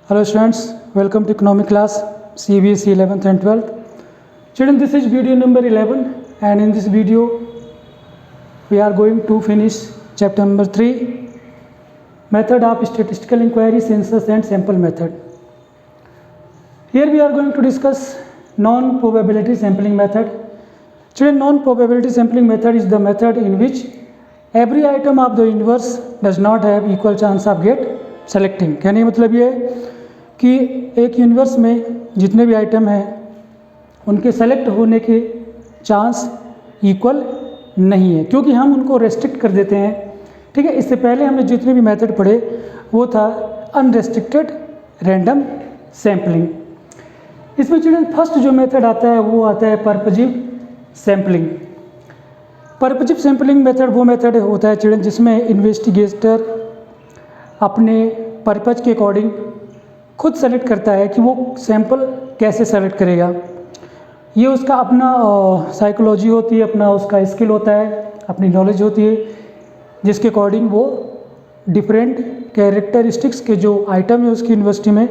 Hello students, welcome to economic class CBSE 11th and 12th. Children, this is video number 11 and in this video we are going to finish chapter number 3, method of statistical inquiry, census and sample method. Here we are going to discuss non-probability sampling method. Children, non-probability sampling method is the method in which every item of the universe does not have equal chance of get selecting. कहने का मतलब ये है कि एक universe में जितने भी आइटम हैं उनके सेलेक्ट होने के चांस इक्वल नहीं है, क्योंकि हम उनको रेस्ट्रिक्ट कर देते हैं. ठीक है, इससे पहले हमने जितने भी मेथड पढ़े वो था अनरेस्ट्रिक्टेड रैंडम सैम्पलिंग. इसमें चिल्ड्रन फर्स्ट जो मेथड आता है वो आता है purposive sampling. Purposive sampling method वो मेथड होता है चिल्ड्रन जिसमें इन्वेस्टिगेटर अपने पर्पज के अकॉर्डिंग खुद सेलेक्ट करता है कि वो सैंपल कैसे सेलेक्ट करेगा. ये उसका अपना साइकोलॉजी होती है, अपना उसका स्किल होता है, अपनी नॉलेज होती है, जिसके अकॉर्डिंग वो डिफरेंट कैरेक्टरिस्टिक्स के जो आइटम है उसकी यूनिवर्सिटी में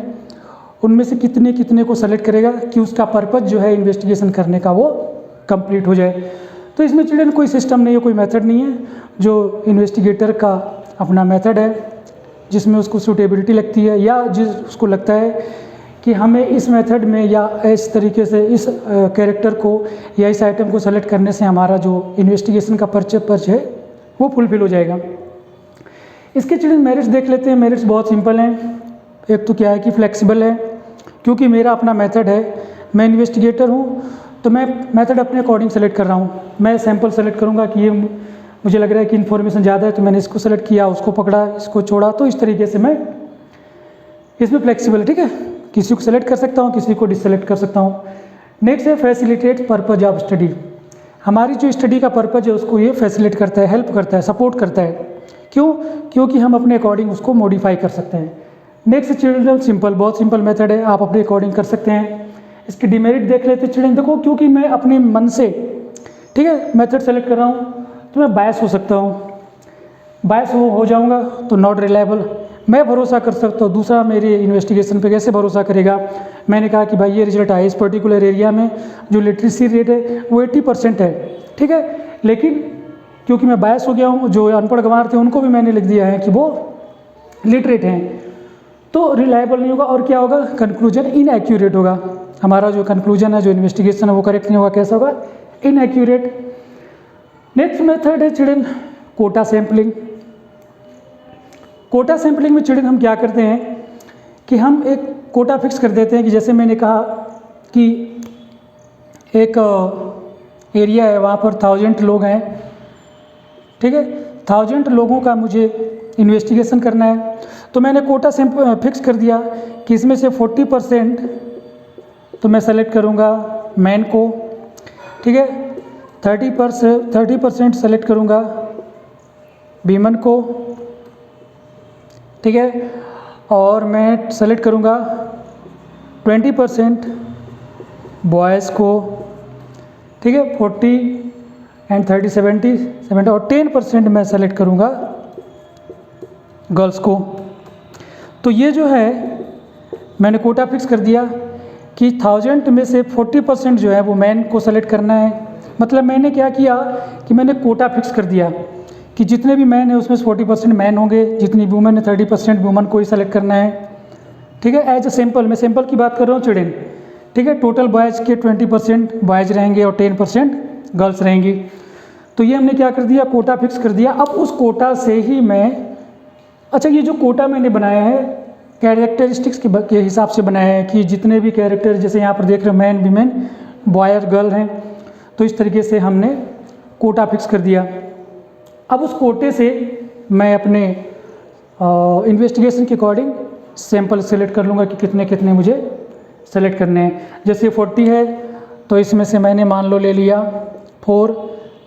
उनमें से कितने कितने को सेलेक्ट करेगा कि उसका पर्पज जो है इन्वेस्टिगेशन करने का वो कंप्लीट हो जाए. तो इसमें चिल्ड्रन कोई सिस्टम नहीं है, कोई मेथड नहीं है, जो इन्वेस्टिगेटर का अपना मेथड है जिसमें उसको सूटेबिलिटी लगती है या जिस उसको लगता है कि हमें इस मेथड में या इस तरीके से इस कैरेक्टर को या इस आइटम को सेलेक्ट करने से हमारा जो इन्वेस्टिगेशन का पर्पज है वो फुलफिल हो जाएगा. इसके चिल्ड्रन मेरिट्स देख लेते हैं. मेरिट्स बहुत सिंपल हैं. एक तो क्या है कि फ्लेक्सिबल है, क्योंकि मेरा अपना मेथड है, मैं इन्वेस्टिगेटर हूँ तो मैं मेथड अपने अकॉर्डिंग सेलेक्ट कर रहा हूँ. मैं सैंपल सेलेक्ट करूँगा कि ये मुझे लग रहा है कि इन्फॉर्मेशन ज़्यादा है तो मैंने इसको सेलेक्ट किया, उसको पकड़ा, इसको छोड़ा. तो इस तरीके से मैं इसमें फ्लेक्सिबल, ठीक है, किसी को सेलेक्ट कर सकता हूँ, किसी को डिससेलेक्ट कर सकता हूँ. नेक्स्ट है फैसिलिटेट पर्पज ऑफ स्टडी. हमारी जो स्टडी का पर्पज है उसको ये फैसिलिटेट करता है, हेल्प करता है, सपोर्ट करता है. क्यों? क्योंकि हम अपने अकॉर्डिंग उसको मॉडिफाई कर सकते हैं. नेक्स्ट चिल्ड्रन सिंपल, बहुत सिंपल मेथड है, आप अपने अकॉर्डिंग कर सकते हैं. इसकी डिमेरिट देख लेते हैं चिल्ड्रन. देखो, क्योंकि मैं अपने मन से, ठीक है, मेथड सेलेक्ट कर रहा हूँ तो मैं बायस हो सकता हूँ. बायस हो जाऊँगा तो नॉट रिलायबल. मैं भरोसा कर सकता हूँ, दूसरा मेरे इन्वेस्टिगेशन पे कैसे भरोसा करेगा. मैंने कहा कि भाई ये रिजल्ट आया, इस पर्टिकुलर एरिया में जो लिटरेसी रेट है वो 80% है, ठीक है, लेकिन क्योंकि मैं बायस हो गया हूँ, जो अनपढ़ गंवार थे उनको भी मैंने लिख दिया है कि वो लिटरेट हैं, तो रिलायबल नहीं होगा. और क्या होगा? कंक्लूजन इनएक्यूरेट होगा. हमारा जो कंक्लूजन है, जो इन्वेस्टिगेशन है वो करेक्ट नहीं होगा. कैसा होगा? इनएक्यूरेट. नेक्स्ट मेथड है children quota sampling. Quota sampling में चिल्ड्रन हम क्या करते हैं कि हम एक कोटा फिक्स कर देते हैं कि जैसे मैंने कहा कि एक एरिया है, वहाँ पर 1000 लोग हैं, ठीक है, 1000 लोगों का मुझे इन्वेस्टिगेशन करना है. तो मैंने कोटा सैम्पल फिक्स कर दिया कि इसमें से 40% तो मैं सेलेक्ट करूँगा मैन को, ठीक है, 30% सेलेक्ट करूँगा वीमन को, ठीक है, और मैं सेलेक्ट करूँगा 20% बॉयज़ को, ठीक है, 40 एंड 30 70 और 10% मैं सेलेक्ट करूँगा गर्ल्स को. तो ये जो है मैंने कोटा फिक्स कर दिया कि 1000 में से 40% जो है वो मैन को सेलेक्ट करना है. मतलब मैंने क्या किया कि मैंने कोटा फिक्स कर दिया कि जितने भी मैन है उसमें से 40% मैन होंगे, जितनी वुमेन है 30% वुमेन को ही सेलेक्ट करना है, ठीक है. एज ए सैम्पल, मैं सैम्पल की बात कर रहा हूँ चिल्ड्रन, ठीक है. टोटल बॉयज़ के 20% बॉयज़ रहेंगे और 10% गर्ल्स रहेंगी. तो ये हमने क्या कर दिया, कोटा फिक्स कर दिया. अब उस कोटा से ही मैं, अच्छा, ये जो कोटा मैंने बनाया है कैरेक्टरिस्टिक्स के हिसाब से बनाया है कि जितने भी कैरेक्टर, जैसे यहाँ पर देख रहे हो मैन वीमेन बॉय और गर्ल हैं, तो इस तरीके से हमने कोटा फिक्स कर दिया. अब उस कोटे से मैं अपने इन्वेस्टिगेशन के अकॉर्डिंग सैंपल सेलेक्ट कर लूँगा कि कितने कितने मुझे सेलेक्ट करने हैं. जैसे 40 है तो इसमें से मैंने मान लो ले लिया 4,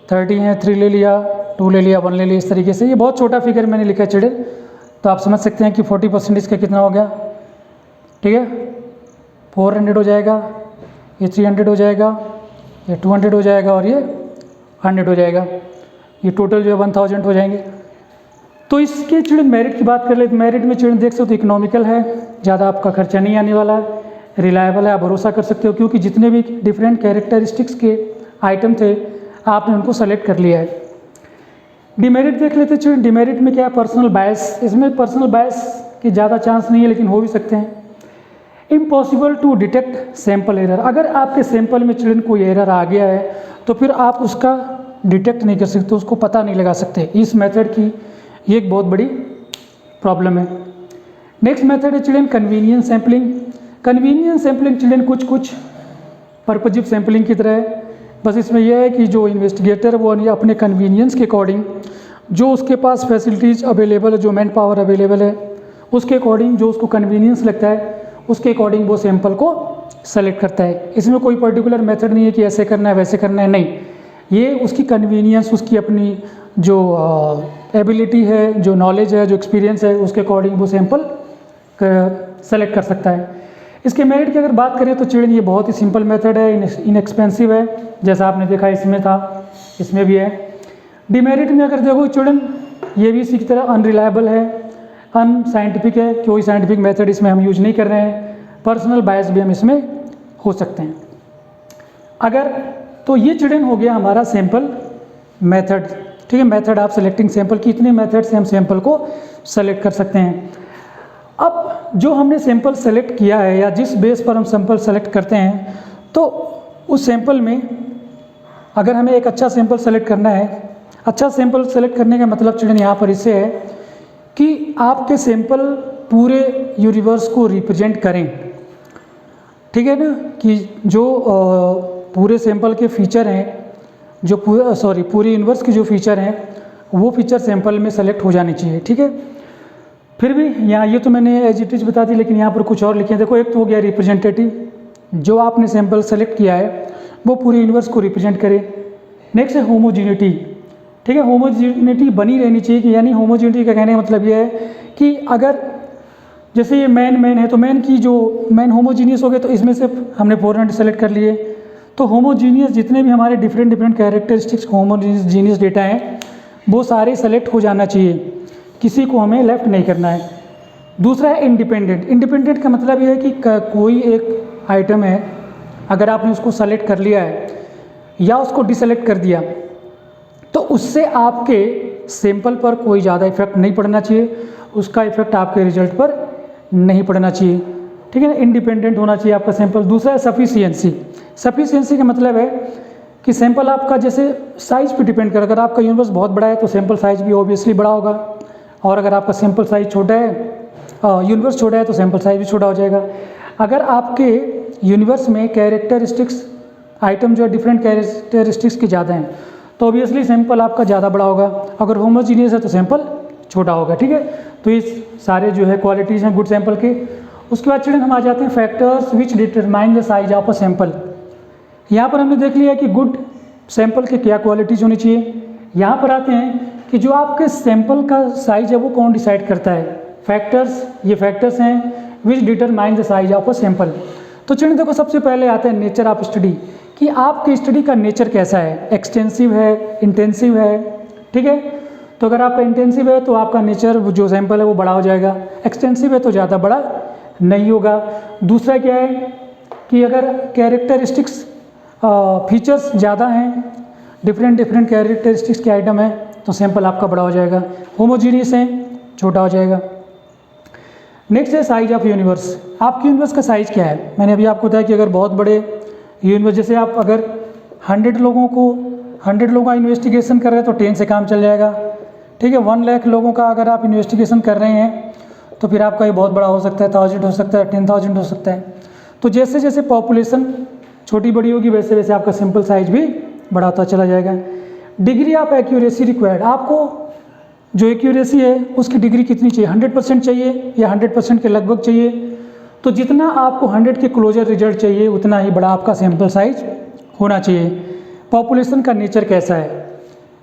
30 है 3 ले लिया, 2 ले लिया, 1 ले लिया. इस तरीके से ये बहुत छोटा फिगर मैंने लिखा है चिल्ड्रन, तो आप समझ सकते हैं कि 40% इसका कितना हो गया, ठीक है, 400 हो जाएगा, ये 300 हो जाएगा, ये 200 हो जाएगा और ये 100 हो जाएगा. ये टोटल जो है 1000 हो जाएंगे. तो इसके चिल्ड्रन मेरिट की बात कर ले तो मेरिट में चिल्ड्रन देख सकते हो इकोनॉमिकल है, ज़्यादा आपका खर्चा नहीं आने वाला है, रिलायबल है, आप भरोसा कर सकते हो क्योंकि जितने भी डिफरेंट कैरेक्टरिस्टिक्स के आइटम थे आपने उनको सेलेक्ट कर लिया है। डिमेरिट देख लेते चिल्ड्रन, डिमेरिट में क्या है, पर्सनल बायस। इसमें पर्सनल बायस की ज़्यादा चांस नहीं है लेकिन हो भी सकते हैं। Impossible to detect sample error, अगर आपके सैंपल में चिल्ड्रन कोई एरर आ गया है तो फिर आप उसका डिटेक्ट नहीं कर सकते, उसको पता नहीं लगा सकते। इस मेथड की ये एक बहुत बड़ी प्रॉब्लम है। नेक्स्ट मेथड है children convenience sampling. Convenience sampling children कुछ पर्पजिव सैम्पलिंग की तरह है, बस इसमें यह है कि जो इन्वेस्टिगेटर वो अपने कन्वीनियंस के अकॉर्डिंग जो उसके पास फैसिलिटीज़ अवेलेबल है, जो मैन पावर अवेलेबल है उसके अकॉर्डिंग जो उसको कन्वीनियंस लगता है उसके अकॉर्डिंग वो सैंपल को सेलेक्ट करता है। इसमें कोई पर्टिकुलर मेथड नहीं है कि ऐसे करना है वैसे करना है, नहीं, ये उसकी कन्वीनियंस, उसकी अपनी जो एबिलिटी है, जो नॉलेज है, जो एक्सपीरियंस है उसके अकॉर्डिंग वो सैंपल सेलेक्ट कर सकता है। इसके मेरिट की अगर बात करें तो चिल्ड्रन ये बहुत ही सिंपल मेथड है, इनएक्सपेंसिव है, जैसा आपने देखा इसमें था इसमें भी है। डिमेरिट में अगर देखो चिल्ड्रन ये भी इसी की तरह अनरिलायबल है, अनसाइंटिफिक है, कोई साइंटिफिक मेथड इसमें हम यूज नहीं कर रहे हैं, पर्सनल बायस भी हम इसमें हो सकते हैं। अगर तो ये चिल्ड्रन हो गया हमारा सैंपल मेथड, ठीक है, मेथड ऑफ सेलेक्टिंग सैंपल की इतने मेथड से हम सैंपल को सेलेक्ट कर सकते हैं। अब जो हमने सैंपल सेलेक्ट किया है या जिस बेस पर हम सैंपल सेलेक्ट करते हैं तो उस सैंपल में अगर हमें एक अच्छा सैंपल सेलेक्ट करना है, अच्छा सैंपल सेलेक्ट करने का मतलब चिल्ड्रन यहाँ पर इससे है कि आपके सैंपल पूरे यूनिवर्स को रिप्रेजेंट करें, ठीक है ना, कि जो पूरे सैंपल के फीचर हैं, जो पूरे यूनिवर्स के जो फीचर हैं वो फीचर सैंपल में सेलेक्ट हो जाने चाहिए, ठीक है। फिर भी यहाँ ये तो मैंने एज इट इज बता दी, लेकिन यहाँ पर कुछ और लिखे हैं। देखो एक तो हो गया रिप्रेजेंटेटिव, जो आपने सैंपल सेलेक्ट किया है वो पूरे यूनिवर्स को रिप्रेजेंट करे। नेक्स्ट है होमोजीनिटी, ठीक है, होमोजीनिटी बनी रहनी चाहिए कि यानी होमोजीनिटी का कहने का मतलब ये है कि अगर जैसे ये मैन है तो मैन की जो मैन होमोजीनियस हो गए तो इसमें से हमने 400 सेलेक्ट कर लिए, तो होमोजीनियस जितने भी हमारे डिफरेंट कैरेक्टरिस्टिक्स होमोजीनियस डेटा हैं वो सारे सेलेक्ट हो जाना चाहिए, किसी को हमें लेफ्ट नहीं करना है। दूसरा है इंडिपेंडेंट। इंडिपेंडेंट का मतलब ये है कि कोई एक आइटम है, अगर आपने उसको सेलेक्ट कर लिया है या उसको डिसेलेक्ट कर दिया तो उससे आपके सैंपल पर कोई ज़्यादा इफेक्ट नहीं पड़ना चाहिए, उसका इफेक्ट आपके रिजल्ट पर नहीं पड़ना चाहिए, ठीक है ना, इंडिपेंडेंट होना चाहिए आपका सैंपल। दूसरा है सफिशिएंसी। सफिशिएंसी का मतलब है कि सैंपल आपका जैसे साइज पे डिपेंड कर, अगर आपका यूनिवर्स बहुत बड़ा है तो सैंपल साइज भी ऑब्वियसली बड़ा होगा, और अगर आपका सैंपल साइज छोटा है, यूनिवर्स छोटा है तो सैंपल साइज भी छोटा हो जाएगा। अगर आपके यूनिवर्स में कैरेक्टरिस्टिक्स आइटम जो है डिफरेंट कैरेक्टरिस्टिक्स के ज़्यादा हैं तो ऑब्वियसली सैंपल आपका ज़्यादा बड़ा होगा, अगर होमोजीनियस है तो सैंपल छोटा होगा, ठीक है। तो ये सारे जो है क्वालिटीज़ हैं गुड सैंपल के। उसके बाद चिल्ड्रन हम आ जाते हैं factors which determine the size of a sample. यहाँ पर हमने देख लिया कि गुड सैंपल के क्या क्वालिटीज़ होनी चाहिए। यहाँ पर आते हैं कि जो आपके सैंपल का साइज है वो कौन डिसाइड करता है। फैक्टर्स, ये फैक्टर्स हैं विच determine the size of a sample. तो चिल्ड्रन देखो सबसे पहले आता है नेचर ऑफ स्टडी, कि आपके स्टडी का नेचर कैसा है, एक्सटेंसिव है, इंटेंसिव है, ठीक है। तो अगर आपका इंटेंसिव है तो आपका नेचर जो सैंपल है वो बड़ा हो जाएगा, एक्सटेंसिव है तो ज़्यादा बड़ा नहीं होगा। दूसरा क्या है कि अगर कैरेक्टरिस्टिक्स फीचर्स ज़्यादा हैं, डिफरेंट कैरेक्टरिस्टिक्स के आइटम है तो सैंपल आपका बड़ा हो जाएगा। होमोजीनियस है छोटा हो जाएगा। नेक्स्ट है साइज ऑफ यूनिवर्स। आपके यूनिवर्स का साइज़ क्या है। मैंने अभी आपको बताया कि अगर बहुत बड़े यूनिवर्स, जैसे आप अगर 100 लोगों का इन्वेस्टिगेशन कर रहे हैं तो 10 से काम चल जाएगा, ठीक है। 1 लाख लोगों का अगर आप इन्वेस्टिगेशन कर रहे हैं तो फिर आपका ये बहुत बड़ा हो सकता है, 1000 हो सकता है, 10,000 हो सकता है। तो जैसे जैसे पॉपुलेशन छोटी बड़ी होगी वैसे वैसे आपका सैंपल साइज भी बड़ा होता चला जाएगा। डिग्री ऑफ एक्यूरेसी रिक्वायर्ड, आपको जो एक्यूरेसी है उसकी डिग्री कितनी चाहिए, 100% चाहिए या 100% के लगभग चाहिए। तो जितना आपको 100 के क्लोजर रिजल्ट चाहिए उतना ही बड़ा आपका सैंपल साइज होना चाहिए। पॉपुलेशन का नेचर कैसा है,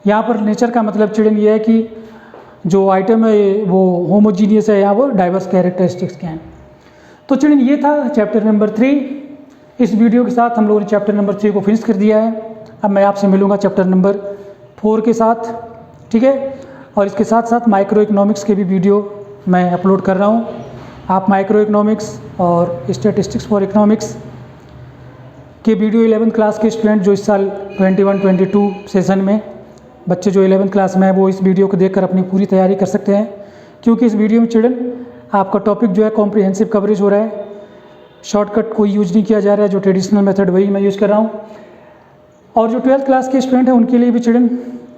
यहाँ पर नेचर का मतलब चिल्ड्रन ये है कि जो आइटम है वो होमोजीनियस है या वो डाइवर्स कैरेक्टरिस्टिक्स के हैं। तो चिल्ड्रन ये था चैप्टर नंबर 3। इस वीडियो के साथ हम लोगों ने चैप्टर नंबर 3 को फिनिश कर दिया है। अब मैं आपसे मिलूँगा चैप्टर नंबर 4 के साथ, ठीक है। और इसके साथ साथ माइक्रो इकोनॉमिक्स के भी वीडियो मैं अपलोड कर रहा हूँ। आप माइक्रो इकोनॉमिक्स और स्टैटिस्टिक्स फॉर इकोनॉमिक्स के वीडियो 11th क्लास के स्टूडेंट जो इस साल 21-22 सेशन में बच्चे जो 11th क्लास में है वो इस वीडियो को देखकर अपनी पूरी तैयारी कर सकते हैं, क्योंकि इस वीडियो में चिल्ड्रन आपका टॉपिक जो है कॉम्प्रिहेंसिव कवरेज हो रहा है। शॉर्टकट कोई यूज नहीं किया जा रहा है, जो ट्रेडिशनल मेथड वही मैं यूज़ कर रहा हूँ। और जो 12th क्लास के स्टूडेंट हैं उनके लिए भी चिल्ड्रन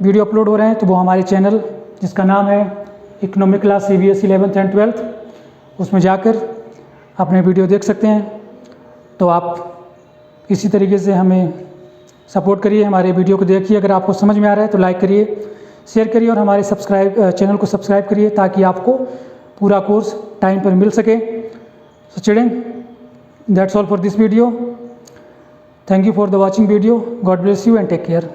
वीडियो अपलोड हो रहे हैं, तो वो हमारे चैनल जिसका नाम है economic class CBSE 11th and 12th, उसमें जाकर अपने वीडियो देख सकते हैं। तो आप इसी तरीके से हमें सपोर्ट करिए, हमारे वीडियो को देखिए। अगर आपको समझ में आ रहा है तो लाइक करिए, शेयर करिए और हमारे चैनल को सब्सक्राइब करिए ताकि आपको पूरा कोर्स टाइम पर मिल सके। So children, that's all for this video. Thank you for the watching video. God bless you and take care.